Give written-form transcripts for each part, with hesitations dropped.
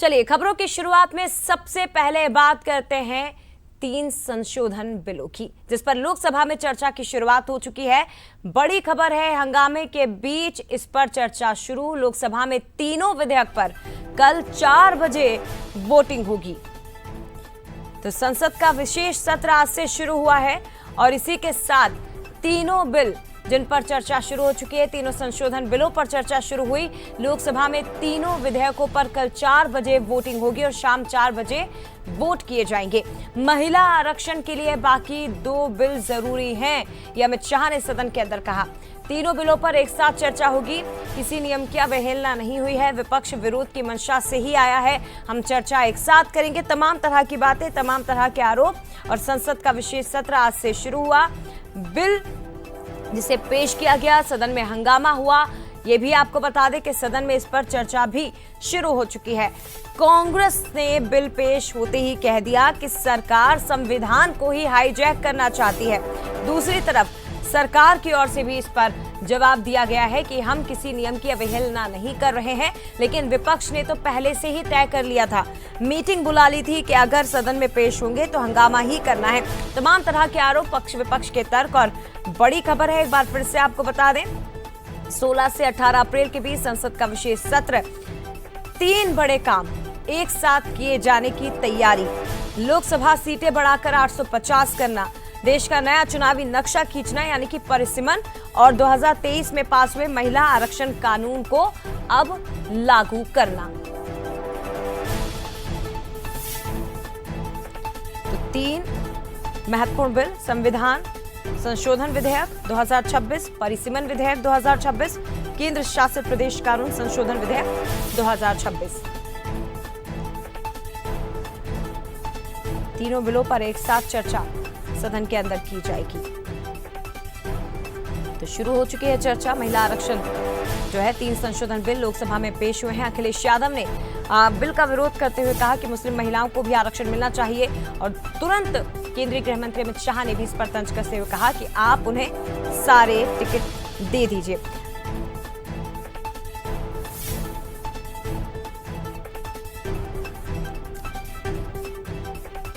चलिए खबरों की शुरुआत में सबसे पहले बात करते हैं 3 संशोधन बिलों की, जिस पर लोकसभा में चर्चा की शुरुआत हो चुकी है। बड़ी खबर है, हंगामे के बीच इस पर चर्चा शुरू। लोकसभा में तीनों विधेयक पर कल 4 बजे वोटिंग होगी। तो संसद का विशेष सत्र आज से शुरू हुआ है और इसी के साथ तीनों बिल जिन पर चर्चा शुरू हो चुकी है, तीनों संशोधन बिलों पर चर्चा शुरू हुई। लोकसभा में तीनों विधेयकों पर कल 4 बजे वोटिंग होगी और शाम 4 बजे वोट किए जाएंगे। महिला आरक्षण के लिए बाकी 2 बिल जरूरी हैं, यह अमित शाह ने सदन के अंदर कहा। तीनों बिलों पर एक साथ चर्चा होगी, किसी नियम की अवहेलना नहीं हुई है। विपक्ष विरोध की मंशा से ही आया है। हम चर्चा एक साथ करेंगे, तमाम तरह की बातें, तमाम तरह के आरोप। और संसद का विशेष सत्र आज से शुरू हुआ। बिल जिसे पेश किया गया, सदन में हंगामा हुआ। ये भी आपको बता दें कि सदन में इस पर चर्चा भी शुरू हो चुकी है। कांग्रेस ने बिल पेश होते ही कह दिया कि सरकार संविधान को ही हाईजैक करना चाहती है। दूसरी तरफ सरकार की ओर से भी इस पर जवाब दिया गया है कि हम किसी नियम की अवहेलना नहीं कर रहे हैं, लेकिन विपक्ष ने तो पहले से ही तय कर लिया था, मीटिंग बुला ली थी कि अगर सदन में पेश होंगे तो हंगामा ही करना है। तमाम तरह के आरोप, पक्ष विपक्ष के तर्क। और बड़ी खबर है, एक बार फिर से आपको बता दें, 16 से 18 अप्रैल के बीच संसद का विशेष सत्र। 3 बड़े काम एक साथ किए जाने की तैयारी। लोकसभा सीटें बढ़ाकर 850 करना, देश का नया चुनावी नक्शा खींचना यानी कि परिसीमन, और 2023 में पास हुए महिला आरक्षण कानून को अब लागू करना। तो 3 महत्वपूर्ण बिल, संविधान संशोधन विधेयक 2026, परिसीमन विधेयक 2026, केंद्र शासित प्रदेश कानून संशोधन विधेयक 2026। तीनों बिलों पर एक साथ चर्चा सदन के अंदर की जाएगी। तो शुरू हो चुकी है चर्चा। महिला आरक्षण जो है, 3 संशोधन बिल लोकसभा में पेश हुए हैं। अखिलेश यादव ने बिल का विरोध करते हुए कहा कि मुस्लिम महिलाओं को भी आरक्षण मिलना चाहिए और तुरंत केंद्रीय गृह मंत्री अमित शाह ने भी इस पर तंज कसते हुए कहा कि आप उन्हें सारे टिकट दे दीजिए।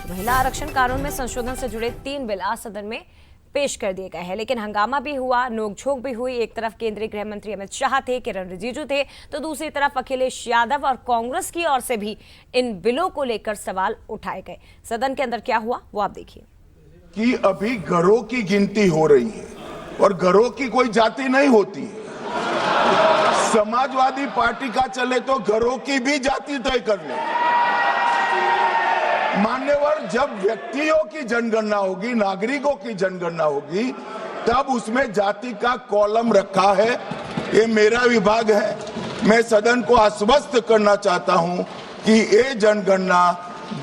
महिला आरक्षण कानून में संशोधन से जुड़े 3 बिल आज सदन में पेश कर दिए गए हैं, लेकिन हंगामा भी हुआ, नोकझोंक भी हुई। एक तरफ केंद्रीय गृह मंत्री अमित शाह थे, किरण रिजिजू थे, तो दूसरी तरफ अखिलेश यादव और कांग्रेस की ओर से भी इन बिलों को लेकर सवाल उठाए गए। सदन के अंदर क्या हुआ वो आप देखिए। कि अभी घरों की गिनती हो रही है और घरों की कोई जाति नहीं होती है। समाजवादी पार्टी का चले तो घरों की भी जाति तय कर ले। मान्यवर, जब व्यक्तियों की जनगणना होगी, नागरिकों की जनगणना होगी, तब उसमें जाति का कॉलम रखा है। ये मेरा विभाग है। मैं सदन को आश्वस्त करना चाहता हूं कि ये जनगणना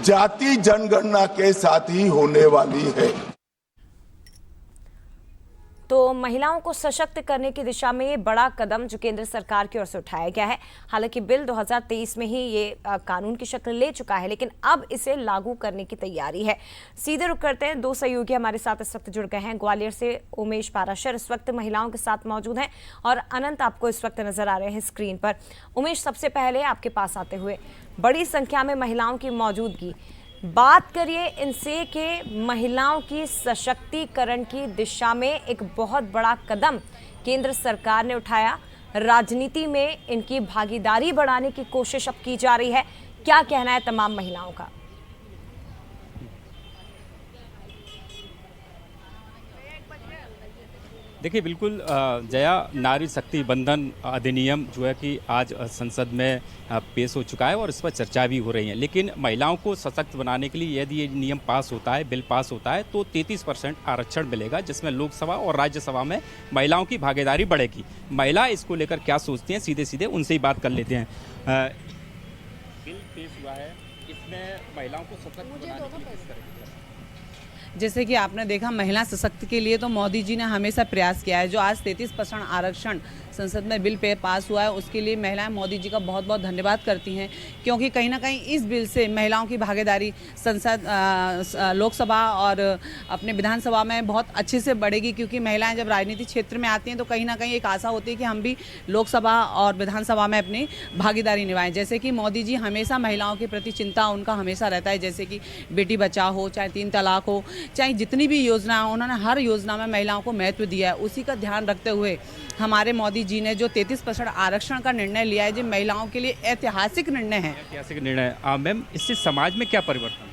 जाति जनगणना के साथ ही होने वाली है। तो महिलाओं को सशक्त करने की दिशा में ये बड़ा कदम जो केंद्र सरकार की ओर से उठाया गया है। हालांकि बिल 2023 में ही ये कानून की शक्ल ले चुका है, लेकिन अब इसे लागू करने की तैयारी है। सीधे रुक करते हैं, 2 सहयोगी हमारे साथ इस वक्त जुड़ गए हैं। ग्वालियर से उमेश पाराशर इस वक्त महिलाओं के साथ मौजूद हैं और अनंत आपको इस वक्त नजर आ रहे हैं स्क्रीन पर। उमेश, सबसे पहले आपके पास आते हुए, बड़ी संख्या में महिलाओं की मौजूदगी, बात करिए इनसे कि महिलाओं की सशक्तिकरण की दिशा में एक बहुत बड़ा कदम केंद्र सरकार ने उठाया। राजनीति में इनकी भागीदारी बढ़ाने की कोशिश अब की जा रही है। क्या कहना है तमाम महिलाओं का? देखिए, बिल्कुल जया, नारी शक्ति बंधन अधिनियम जो है कि आज संसद में पेश हो चुका है और इस पर चर्चा भी हो रही है। लेकिन महिलाओं को सशक्त बनाने के लिए यदि ये नियम पास होता है, बिल पास होता है, तो 33% आरक्षण मिलेगा, जिसमें लोकसभा और राज्यसभा में महिलाओं की भागीदारी बढ़ेगी। महिला इसको लेकर क्या सोचती हैं, सीधे सीधे उनसे ही बात कर लेते हैं। बिल पेश हुआ है, इसमें महिलाओं को सशक्त बनाने के लिए किस तरह? जैसे कि आपने देखा, महिला सशक्ति के लिए तो मोदी जी ने हमेशा प्रयास किया है। जो आज 33% आरक्षण संसद में बिल पे पास हुआ है, उसके लिए महिलाएं मोदी जी का बहुत बहुत धन्यवाद करती हैं, क्योंकि कहीं ना कहीं इस बिल से महिलाओं की भागीदारी संसद, लोकसभा और अपने विधानसभा में बहुत अच्छे से बढ़ेगी। क्योंकि महिलाएं जब राजनीतिक क्षेत्र में आती हैं तो कहीं ना कहीं एक आशा होती है कि हम भी लोकसभा और विधानसभा में अपनी भागीदारी निभाएं। जैसे कि मोदी जी हमेशा महिलाओं के प्रति चिंता उनका हमेशा रहता है, जैसे कि बेटी बचाओ हो, चाहे 3 तलाक हो, चाहे जितनी भी योजना है, उन्होंने हर योजना में महिलाओं को महत्व दिया है। उसी का ध्यान रखते हुए हमारे मोदी जी ने जो 33% आरक्षण का निर्णय लिया है, जो महिलाओं के लिए ऐतिहासिक निर्णय है। ऐतिहासिक निर्णय। मैम, इससे समाज में क्या परिवर्तन?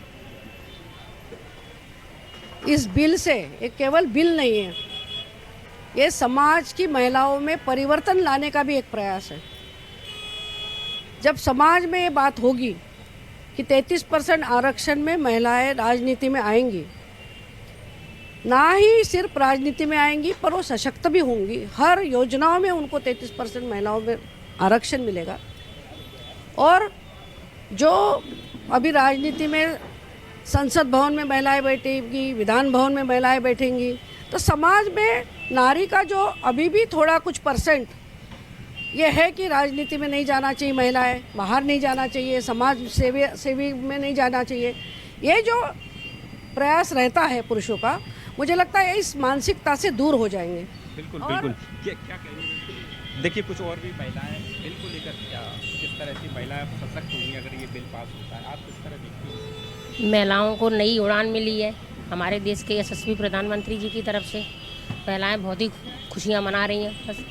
इस बिल से, ये केवल बिल नहीं है, ये समाज की महिलाओं में परिवर्तन लाने का भी एक प्रयास है। जब समाज में ये बात होगी कि 33% आरक्षण में महिलाएं राजनीति में आएंगी, ना ही सिर्फ राजनीति में आएंगी पर वो सशक्त भी होंगी, हर योजनाओं में उनको 33% महिलाओं में आरक्षण मिलेगा। और जो अभी राजनीति में संसद भवन में महिलाएं बैठेंगी, विधान भवन में महिलाएं बैठेंगी, तो समाज में नारी का जो अभी भी थोड़ा कुछ परसेंट ये है कि राजनीति में नहीं जाना चाहिए, महिलाएं बाहर नहीं जाना चाहिए, समाज सेवी में नहीं जाना चाहिए, ये जो प्रयास रहता है पुरुषों का, मुझे लगता है इस मानसिकता से दूर हो जाएंगे। बिल्कुल बिल्कुल। क्या कहेंगे? देखिए, कुछ और भी महिलाएं बिल को लेकर किस तरह से महिलाएं सशक्त होंगी अगर ये बिल पास होता है, आप किस तरह देखती हैं? महिलाओं को नई उड़ान मिली है हमारे देश के यशस्वी प्रधानमंत्री जी की तरफ से। महिलाएं बहुत ही खुशियां मना रही हैं। बस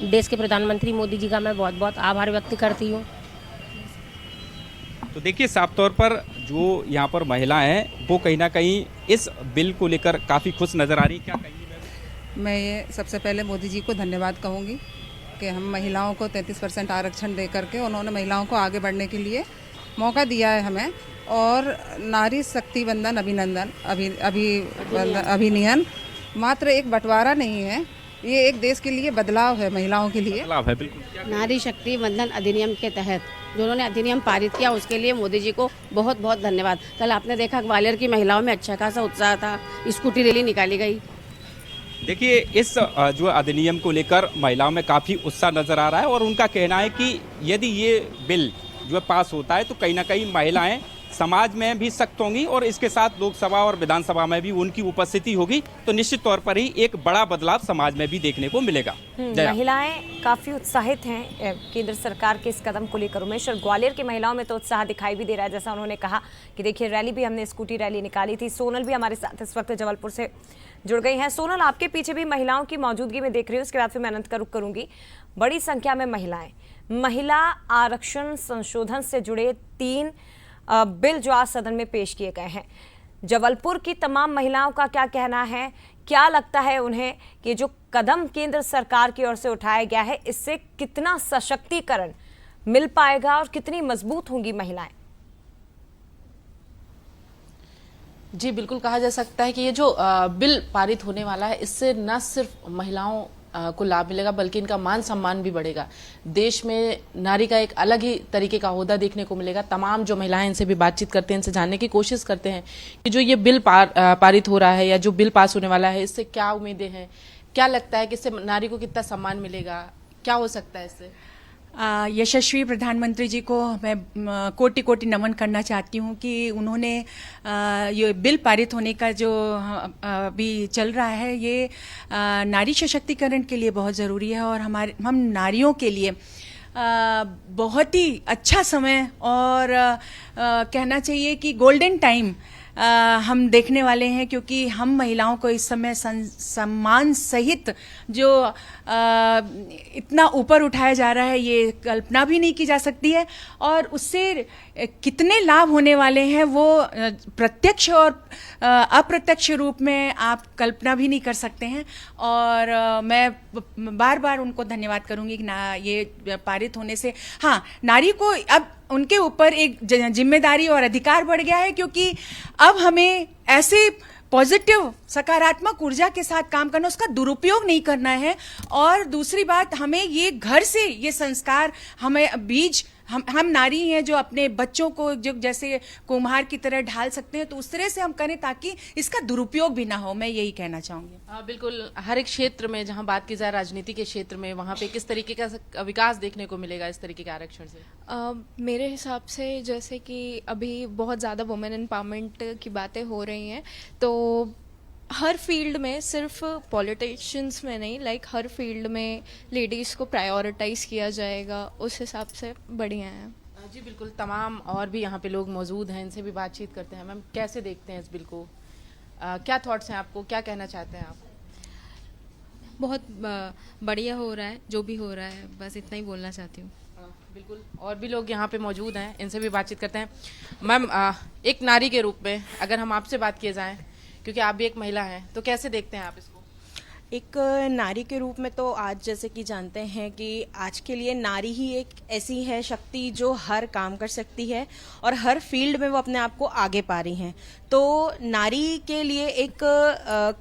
देश के प्रधानमंत्री मोदी जी का मैं बहुत बहुत आभार व्यक्त करती हूँ। तो देखिए, साफ तौर पर जो यहाँ पर महिलाएं हैं वो कहीं ना कहीं इस बिल को लेकर काफ़ी खुश नज़र आ रही। क्या कहेंगी? मैं ये सबसे पहले मोदी जी को धन्यवाद कहूँगी कि हम महिलाओं को 33% आरक्षण दे करके उन्होंने महिलाओं को आगे बढ़ने के लिए मौका दिया है हमें। और नारी शक्ति वंदन अभिनंदन अभिनयन मात्र एक बंटवारा नहीं है, ये एक देश के लिए बदलाव है, महिलाओं के लिए बदलाव है। बिल्कुल। नारी शक्ति वंदन अधिनियम के तहत जो उन्होंने अधिनियम पारित किया, उसके लिए मोदी जी को बहुत बहुत धन्यवाद। कल आपने देखा ग्वालियर की महिलाओं में अच्छा खासा उत्साह था, स्कूटी रैली निकाली गई। देखिए, इस जो अधिनियम को लेकर महिलाओं में काफ़ी उत्साह नज़र आ रहा है और उनका कहना है कि यदि ये बिल जो पास होता है तो कहीं ना कहीं महिलाएं समाज में भी सख्त होंगी और इसके साथ लोकसभा और विधानसभा में भी उनकी उपस्थिति होगी, तो निश्चित तौर पर ही एक बड़ा बदलाव समाज में भी देखने को मिलेगा। महिलाएं काफी उत्साहित हैं केंद्र सरकार के इस कदम को लेकर। उमेश, और ग्वालियर की महिलाओं में तो उत्साह दिखाई भी दे रहा है, जैसा उन्होंने कहा कि देखिए रैली भी हमने स्कूटी रैली निकाली थी। सोनल भी हमारे साथ इस वक्त जबलपुर से जुड़ गई हैं। सोनल, आपके पीछे भी महिलाओं की मौजूदगी में देख रही हूँ, उसके बाद फिर मैं अनंत का रुख करूंगी। बड़ी संख्या में महिलाएं, महिला आरक्षण संशोधन से जुड़े 3 बिल जो आज सदन में पेश किए गए हैं, जबलपुर की तमाम महिलाओं का क्या कहना है? क्या लगता है उन्हें कि जो कदम केंद्र सरकार की ओर से उठाया गया है, इससे कितना सशक्तिकरण मिल पाएगा और कितनी मजबूत होंगी महिलाएं? जी बिल्कुल, कहा जा सकता है कि ये जो बिल पारित होने वाला है, इससे न सिर्फ महिलाओं को लाभ मिलेगा बल्कि इनका मान सम्मान भी बढ़ेगा। देश में नारी का एक अलग ही तरीके का ओहदा देखने को मिलेगा। तमाम जो महिलाएं इनसे भी बातचीत करते हैं, इनसे जानने की कोशिश करते हैं कि जो ये बिल पारित हो रहा है या जो बिल पास होने वाला है, इससे क्या उम्मीदें हैं, क्या लगता है कि इससे नारी को कितना सम्मान मिलेगा, क्या हो सकता है इससे? यशस्वी प्रधानमंत्री जी को मैं कोटि कोटि नमन करना चाहती हूँ कि उन्होंने ये बिल पारित होने का जो अभी चल रहा है, ये नारी सशक्तिकरण के लिए बहुत ज़रूरी है और हम नारियों के लिए बहुत ही अच्छा समय और कहना चाहिए कि गोल्डन टाइम हम देखने वाले हैं, क्योंकि हम महिलाओं को इस समय सम्मान सहित जो इतना ऊपर उठाया जा रहा है, ये कल्पना भी नहीं की जा सकती है। और उससे कितने लाभ होने वाले हैं वो प्रत्यक्ष और अप्रत्यक्ष रूप में आप कल्पना भी नहीं कर सकते हैं। और मैं बार बार उनको धन्यवाद करूंगी कि ये पारित होने से हाँ, नारी को अब उनके ऊपर एक जिम्मेदारी और अधिकार बढ़ गया है, क्योंकि अब हमें ऐसे पॉजिटिव सकारात्मक ऊर्जा के साथ काम करना, उसका दुरुपयोग नहीं करना है। और दूसरी बात, हमें ये घर से ये संस्कार, हमें बीज हम नारी हैं जो अपने बच्चों को जो जैसे कुम्हार की तरह ढाल सकते हैं, तो उस तरह से हम करें ताकि इसका दुरुपयोग भी ना हो। मैं यही कहना चाहूँगी। बिल्कुल, हर एक क्षेत्र में जहां बात की जाए राजनीति के क्षेत्र में, वहां पे किस तरीके का विकास देखने को मिलेगा इस तरीके के आरक्षण से? मेरे हिसाब से जैसे कि अभी बहुत ज़्यादा वुमेन एम्पावरमेंट की बातें हो रही हैं, तो हर फील्ड में, सिर्फ पॉलिटिशियंस में नहीं, लाइक हर फील्ड में लेडीज़ को प्रायोरिटाइज किया जाएगा, उस हिसाब से बढ़िया है। जी बिल्कुल, तमाम और भी यहाँ पे लोग मौजूद हैं, इनसे भी बातचीत करते हैं। मैम, कैसे देखते हैं इस बिल को? क्या थॉट्स हैं आपको, क्या कहना चाहते हैं आप? बहुत बढ़िया हो रहा है, जो भी हो रहा है, बस इतना ही बोलना चाहती हूँ। बिल्कुल, और भी लोग यहाँ पे मौजूद हैं, इनसे भी बातचीत करते हैं। मैम, एक नारी के रूप में अगर हम आपसे बात किए जाएँ, क्योंकि आप भी एक महिला हैं, तो कैसे देखते हैं आप इसको? एक नारी के रूप में तो आज जैसे कि जानते हैं कि आज के लिए नारी ही एक ऐसी है शक्ति जो हर काम कर सकती है और हर फील्ड में वो अपने आप को आगे पा रही हैं। तो नारी के लिए एक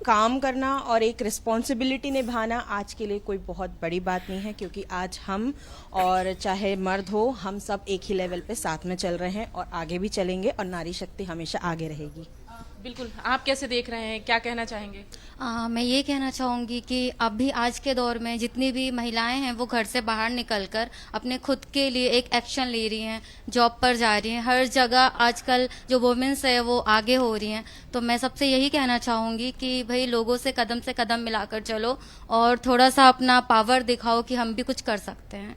काम करना और एक रिस्पॉन्सिबिलिटी निभाना आज के लिए कोई बहुत बड़ी बात नहीं है, क्योंकि आज हम और चाहे मर्द हो, हम सब एक ही लेवल पे साथ में चल रहे हैं और आगे भी चलेंगे, और नारी शक्ति हमेशा आगे रहेगी। बिल्कुल, आप कैसे देख रहे हैं, क्या कहना चाहेंगे? मैं ये कहना चाहूँगी कि अभी आज के दौर में जितनी भी महिलाएं हैं वो घर से बाहर निकलकर अपने खुद के लिए एक एक्शन ले रही हैं, जॉब पर जा रही हैं, हर जगह आजकल जो वुमेन्स है वो आगे हो रही हैं। तो मैं सबसे यही कहना चाहूँगी कि भाई लोगों से कदम मिलाकर चलो और थोड़ा सा अपना पावर दिखाओ कि हम भी कुछ कर सकते हैं।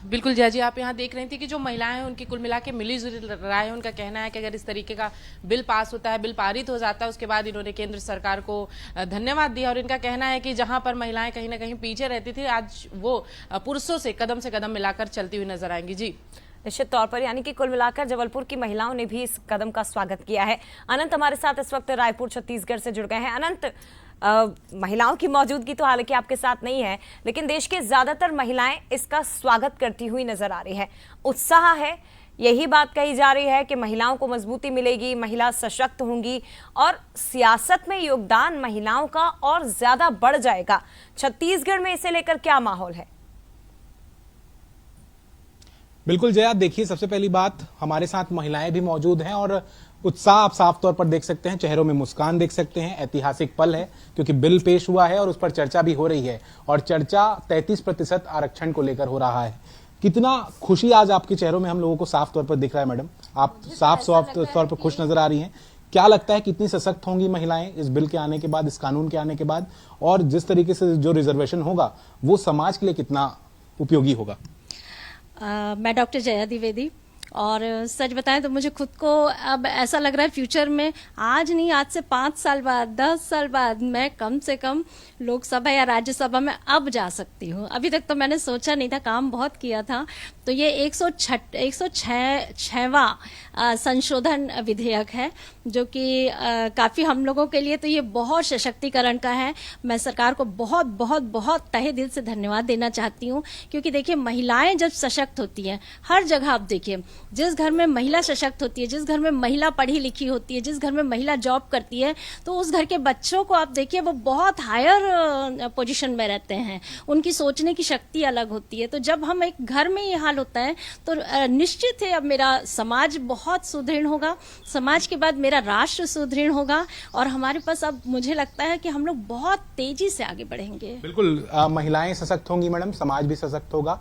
बिल्कुल जया जी, आप यहाँ देख रही थी कि जो महिलाएं हैं उनकी कुल मिला के मिलीजुली राय है। उनका कहना है कि अगर इस तरीके का बिल पास होता है, बिल पारित हो जाता है, उसके बाद इन्होंने केंद्र सरकार को धन्यवाद दिया। और इनका कहना है कि जहां पर महिलाएं कहीं ना कहीं पीछे रहती थी, आज वो पुरुषों से कदम मिलाकर चलती हुई नजर आएंगी। जी निश्चित तौर पर, यानी कि कुल मिलाकर जबलपुर की महिलाओं ने भी इस कदम का स्वागत किया है। अनंत हमारे साथ इस वक्त रायपुर छत्तीसगढ़ से जुड़ गए हैं। अनंत, महिलाओं की मौजूदगी तो हालांकि आपके साथ नहीं है, लेकिन देश के ज्यादातर महिलाएं इसका स्वागत करती हुई नजर आ रही है, उत्साह है। यही बात कही जा रही है कि महिलाओं को मजबूती मिलेगी, महिला सशक्त होंगी और सियासत में योगदान महिलाओं का और ज्यादा बढ़ जाएगा। छत्तीसगढ़ में इसे लेकर क्या माहौल है? बिल्कुल जया, देखिए सबसे पहली बात, हमारे साथ महिलाएं भी मौजूद हैं और उत्साह आप साफ तौर पर देख सकते हैं, चेहरों में मुस्कान देख सकते हैं। ऐतिहासिक पल है क्योंकि बिल पेश हुआ है और उस पर चर्चा भी हो रही है, और चर्चा 33% आरक्षण को लेकर हो रहा है। कितना खुशी आज आपके चेहरों में हम लोगों को साफ तौर पर दिख रहा है। मैडम, आप साफ तौर पर खुश नजर आ रही हैं। क्या लगता है कितनी सशक्त होंगी महिलाएं इस बिल के आने के बाद, इस कानून के आने के बाद, और जिस तरीके से जो रिजर्वेशन होगा वो समाज के लिए कितना उपयोगी होगा? मैं डॉक्टर जया द्विवेदी, और सच बताएं तो मुझे खुद को अब ऐसा लग रहा है फ्यूचर में, आज नहीं, आज से 5 साल बाद, 10 साल बाद मैं कम से कम लोकसभा या राज्यसभा में अब जा सकती हूँ। अभी तक तो मैंने सोचा नहीं था, काम बहुत किया था। तो ये 106वां संशोधन विधेयक है, जो कि काफ़ी हम लोगों के लिए तो ये बहुत सशक्तिकरण का है। मैं सरकार को बहुत बहुत बहुत तहे दिल से धन्यवाद देना चाहती हूँ, क्योंकि देखिए महिलाएं जब सशक्त होती हैं, हर जगह आप देखिए, जिस घर में महिला सशक्त होती है, जिस घर में महिला पढ़ी लिखी होती है, जिस घर में महिला जॉब करती है, तो उस घर के बच्चों को आप देखिए वो बहुत हायर पोजीशन में रहते हैं, उनकी सोचने की शक्ति अलग होती है। तो जब हम एक घर में ये हाल होता है तो निश्चित है अब मेरा समाज बहुत सुदृढ़ होगा, समाज के बाद मेरा राष्ट्र सुदृढ़ होगा, और हमारे पास अब मुझे लगता है कि हम लोग बहुत तेजी से आगे बढ़ेंगे। बिल्कुल, महिलाएं सशक्त होंगी मैडम, समाज भी सशक्त होगा,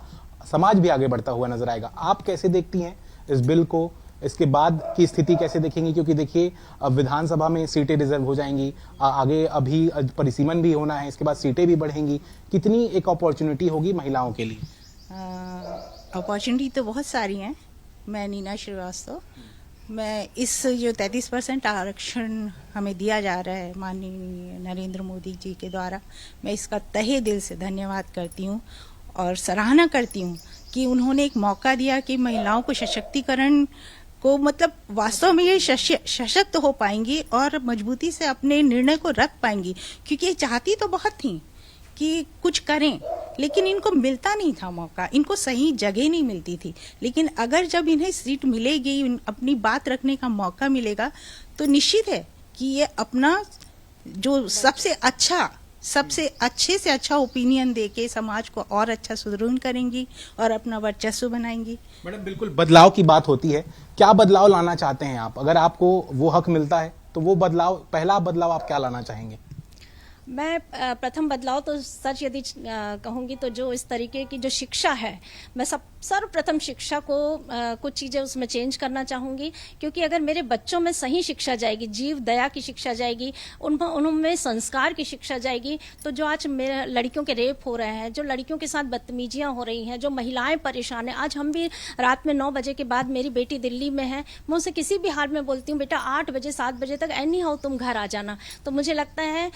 समाज भी आगे बढ़ता हुआ नजर आएगा। आप कैसे देखती हैं इस बिल को, इसके बाद की स्थिति कैसे देखेंगी? क्योंकि देखिए अब विधानसभा में सीटें रिजर्व हो जाएंगी, आगे अभी परिसीमन भी होना है, इसके बाद सीटें भी बढ़ेंगी। कितनी एक अपॉर्चुनिटी होगी महिलाओं के लिए? अपॉर्चुनिटी तो बहुत सारी हैं। मैं नीना श्रीवास्तव, मैं इस जो 33% आरक्षण हमें दिया जा रहा है माननीय नरेंद्र मोदी जी के द्वारा, मैं इसका तहे दिल से धन्यवाद करती हूँ और सराहना करती हूँ कि उन्होंने एक मौका दिया कि महिलाओं को सशक्तिकरण को, मतलब वास्तव में ये सशक्त हो पाएंगी और मजबूती से अपने निर्णय को रख पाएंगी, क्योंकि ये चाहती तो बहुत थी कि कुछ करें, लेकिन इनको मिलता नहीं था मौका, इनको सही जगह नहीं मिलती थी। लेकिन अगर जब इन्हें सीट मिलेगी, अपनी बात रखने का मौका मिलेगा, तो निश्चित है कि ये अपना जो सबसे अच्छा सबसे अच्छे से अच्छा ओपिनियन देके समाज को और अच्छा सुदृढ़ करेंगी और अपना वर्चस्व बनाएंगी। मैडम बिल्कुल बदलाव की बात होती है, क्या बदलाव लाना चाहते हैं आप? अगर आपको वो हक मिलता है तो वो बदलाव, पहला बदलाव आप क्या लाना चाहेंगे? मैं प्रथम बदलाव तो सच यदि कहूँगी तो जो इस तरीके की जो शिक्षा है, मैं सर्वप्रथम शिक्षा को कुछ चीज़ें उसमें चेंज करना चाहूँगी, क्योंकि अगर मेरे बच्चों में सही शिक्षा जाएगी, जीव दया की शिक्षा जाएगी, उनमें संस्कार की शिक्षा जाएगी, तो जो आज मेरे लड़कियों के रेप हो रहे हैं, जो लड़कियों के साथ बदतमीजियाँ हो रही हैं, जो महिलाएं परेशान हैं, आज हम भी रात में 9 बजे के बाद, मेरी बेटी दिल्ली में है, मैं उसे किसी भी हाल में बोलती हूँ बेटा 8 बजे 7 बजे तक एनी हाउ तुम घर आ जाना। तो मुझे लगता है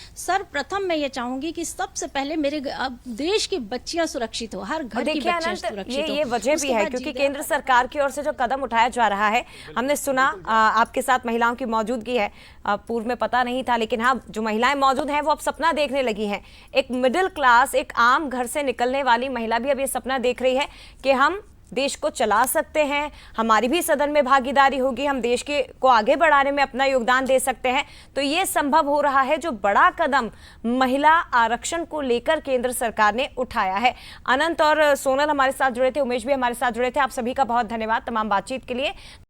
प्रथम मैं ये चाहूंगी कि सबसे पहले मेरे देश की बच्चियां सुरक्षित हो, हर घर की बच्चियां सुरक्षित हो। ये वजह भी है क्योंकि केंद्र सरकार की ओर से जो कदम उठाया जा रहा है, हमने सुना आपके साथ महिलाओं की मौजूदगी है, पूर्व में पता नहीं था, लेकिन हाँ जो महिलाएं मौजूद हैं वो अब सपना देखने लगी हैं। एक मिडिल क्लास, एक आम घर से निकलने वाली महिला भी अब ये सपना देख रही है कि हम देश को चला सकते हैं, हमारी भी सदन में भागीदारी होगी, हम देश को आगे बढ़ाने में अपना योगदान दे सकते हैं। तो ये संभव हो रहा है जो बड़ा कदम महिला आरक्षण को लेकर केंद्र सरकार ने उठाया है। अनंत और सोनल हमारे साथ जुड़े थे, उमेश भी हमारे साथ जुड़े थे, आप सभी का बहुत धन्यवाद तमाम बातचीत के लिए।